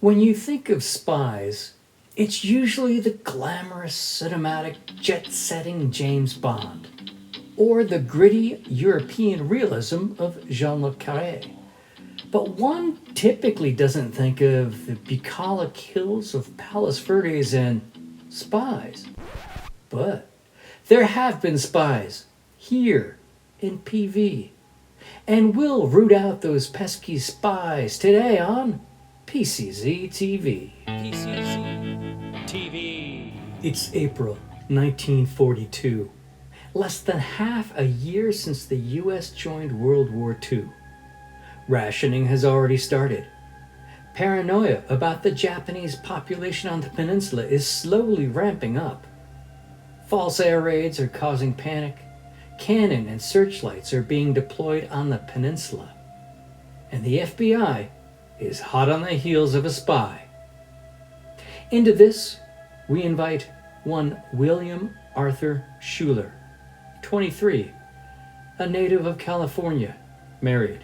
When you think of Spies, it's usually the glamorous, cinematic, jet-setting James Bond, or the gritty European realism of Jean-Luc Carré. But one typically doesn't think of the bucolic hills of Palos Verdes and Spies. But there have been spies here in PV, and we'll root out those pesky spies today on PCZ TV. PCZ TV. It's April 1942, less than half a year since the US joined World War II. Rationing has already started. Paranoia about the Japanese population on the peninsula is slowly ramping up. False air raids are causing panic. Cannon and searchlights are being deployed on the peninsula. And the FBI is hot on the heels of a spy. Into this, we invite one William Arthur Schuler, 23, a native of California, married,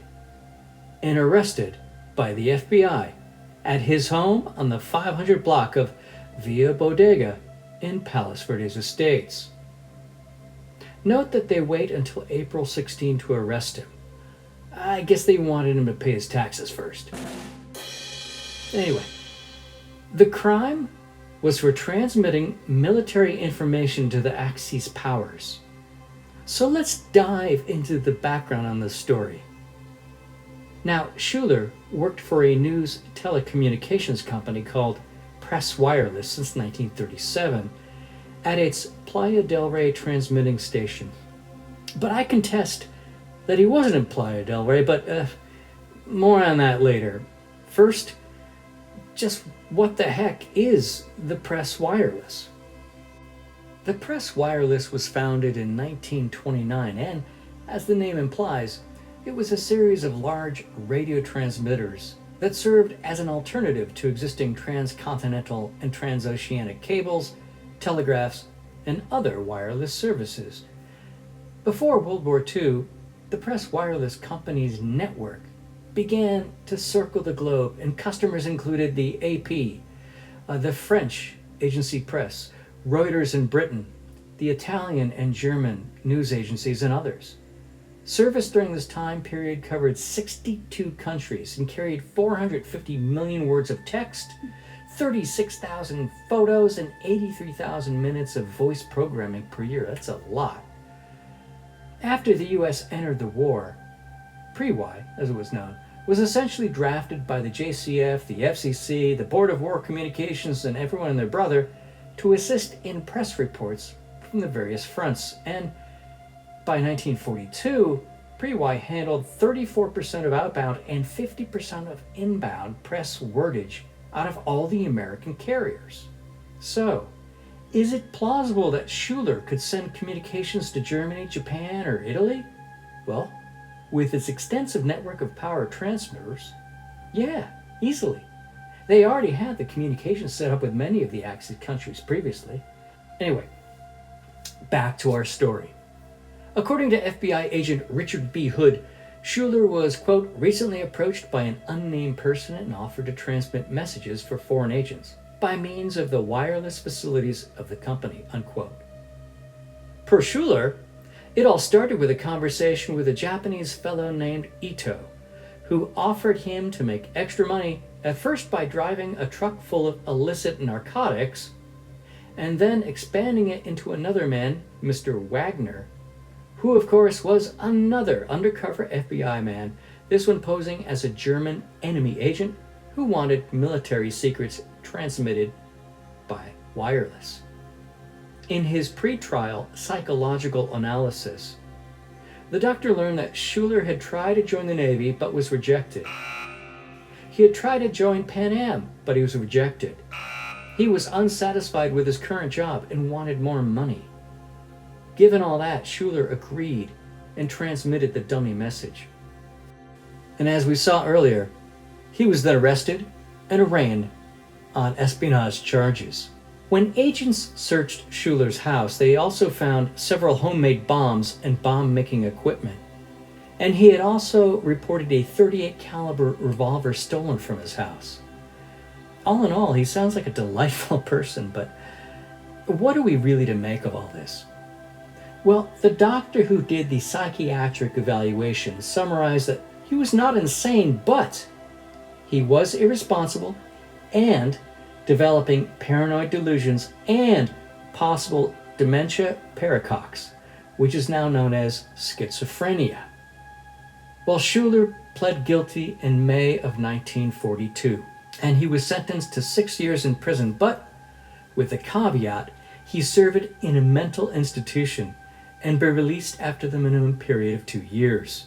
and arrested by the FBI at his home on the 500 block of Villa Bodega in Palos Verdes Estates. Note that they wait until April 16 to arrest him. I guess they wanted him to pay his taxes first. Anyway, the crime was for transmitting military information to the Axis powers. So let's dive into the background on this story. Now, Schuler worked for a news telecommunications company called Press Wireless since 1937 at its Playa del Rey transmitting station. But I contest that he wasn't in Playa del Rey, but more on that later. First, just what the heck is the Press Wireless? The Press Wireless was founded in 1929, and as the name implies, it was a series of large radio transmitters that served as an alternative to existing transcontinental and transoceanic cables, telegraphs, and other wireless services. Before World War II, the Press Wireless Company's network began to circle the globe, and customers included the AP, the French agency Press, Reuters in Britain, the Italian and German news agencies, and others. Service during this time period covered 62 countries and carried 450 million words of text, 36,000 photos, and 83,000 minutes of voice programming per year. That's a lot. After the US entered the war, Pre-Y, as it was known, was essentially drafted by the JCF, the FCC, the Board of War Communications, and everyone and their brother to assist in press reports from the various fronts. And by 1942, Pre-Y handled 34% of outbound and 50% of inbound press wordage out of all the American carriers. So, is it plausible that Schuler could send communications to Germany, Japan, or Italy? Well, with its extensive network of power transmitters, yeah, easily. They already had the communications set up with many of the Axis countries previously. Anyway, back to our story. According to FBI agent Richard B. Hood, Schuler was, quote, recently approached by an unnamed person and offered to transmit messages for foreign agents by means of the wireless facilities of the company, unquote. Per Schuler, it all started with a conversation with a Japanese fellow named Ito, who offered him to make extra money, at first by driving a truck full of illicit narcotics, and then expanding it into another man, Mr. Wagner, who of course was another undercover FBI man, this one posing as a German enemy agent who wanted military secrets transmitted by wireless. In his pre-trial psychological analysis, the doctor learned that Schuler had tried to join the Navy but was rejected. He had tried to join Pan Am, but he was rejected. He was unsatisfied with his current job and wanted more money. Given all that, Schuler agreed and transmitted the dummy message. And as we saw earlier, he was then arrested and arraigned on espionage charges. When agents searched Schuler's house, they also found several homemade bombs and bomb-making equipment. And he had also reported a .38 caliber revolver stolen from his house. All in all, he sounds like a delightful person, but what are we really to make of all this? Well, the doctor who did the psychiatric evaluation summarized that he was not insane, but he was irresponsible and developing paranoid delusions and possible dementia pericox, which is now known as schizophrenia. Well, Schuler pled guilty in May of 1942, and he was sentenced to 6 years in prison, but with the caveat he served in a mental institution and be released after the minimum period of 2 years.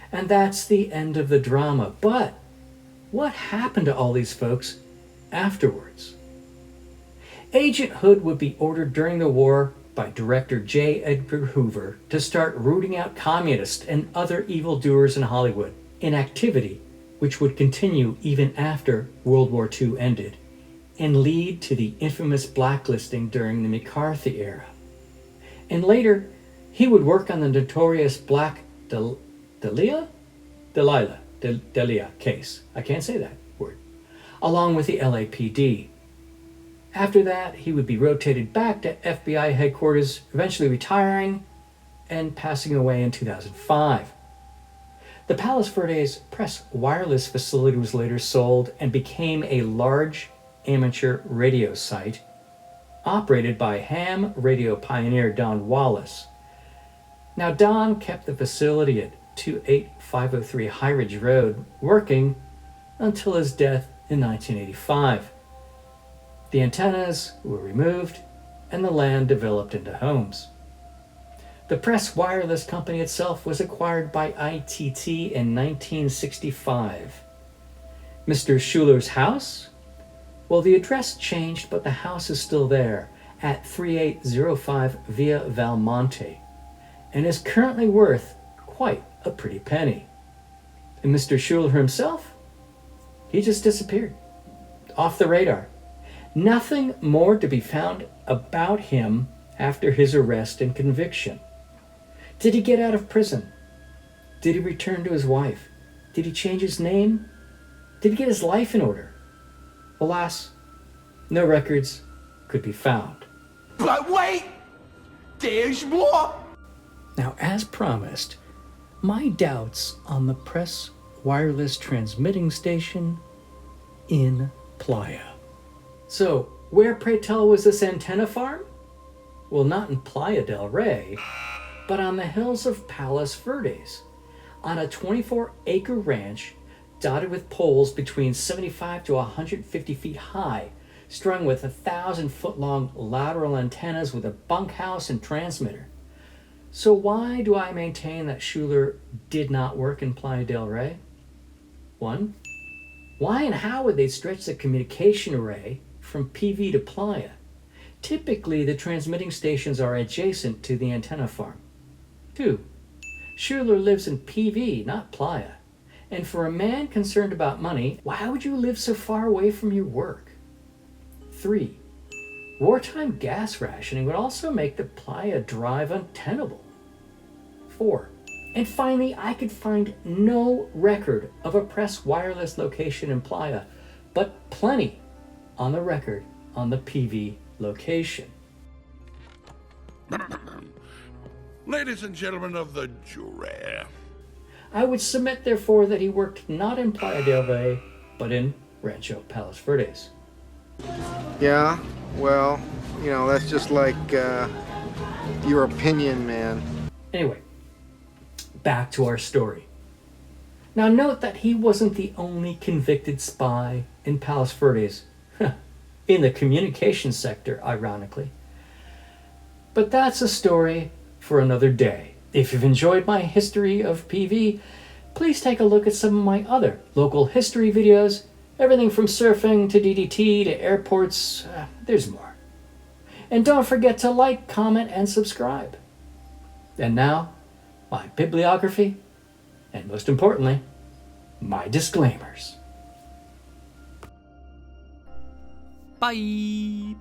And that's the end of the drama. But what happened to all these folks afterwards? Agent Hood would be ordered during the war by director J. Edgar Hoover to start rooting out communists and other evildoers in Hollywood, an activity which would continue even after World War II ended and lead to the infamous blacklisting during the McCarthy era. And later, he would work on the notorious Black Dahlia case. I can't say that word. Along with the LAPD. After that, he would be rotated back to FBI headquarters, eventually retiring and passing away in 2005. The Palos Verdes press wireless facility was later sold and became a large amateur radio site operated by ham radio pioneer Don Wallace. Now, Don kept the facility at 28503 High Ridge Road working until his death in 1985. The antennas were removed and the land developed into homes. The press wireless company itself was acquired by ITT in 1965. Mr. Schuler's house? Well, the address changed, but the house is still there at 3805 Via Valmonte and is currently worth quite a pretty penny. And Mr. Schuler himself? He just disappeared. Off the radar. Nothing more to be found about him after his arrest and conviction. Did he get out of prison? Did he return to his wife? Did he change his name? Did he get his life in order? Alas, no records could be found. But wait! There's more! Now, as promised, my doubts on the press wireless transmitting station in Playa. So, where, pray tell, was this antenna farm? Well, not in Playa del Rey, but on the hills of Palos Verdes, on a 24-acre ranch dotted with poles between 75 to 150 feet high, strung with 1,000-foot-long lateral antennas with a bunkhouse and transmitter. So why do I maintain that Schuler did not work in Playa del Rey? 1. Why and how would they stretch the communication array from PV to Playa? Typically, the transmitting stations are adjacent to the antenna farm. 2. Schuler lives in PV, not Playa. And for a man concerned about money, why would you live so far away from your work? 3. Wartime gas rationing would also make the Playa drive untenable. 4. And finally, I could find no record of a press wireless location in Playa, but plenty on the record on the PV location. Ladies and gentlemen of the jury. I would submit, therefore, that he worked not in Playa del Rey, but in Rancho Palos Verdes. Yeah, well, that's just like your opinion, man. Anyway, back to our story. Now note that he wasn't the only convicted spy in Palos Verdes, in the communications sector, ironically. But that's a story for another day. If you've enjoyed my history of PV, please take a look at some of my other local history videos. Everything from surfing to DDT to airports, there's more. And don't forget to like, comment, and subscribe. And now, my bibliography, and most importantly, my disclaimers. Bye.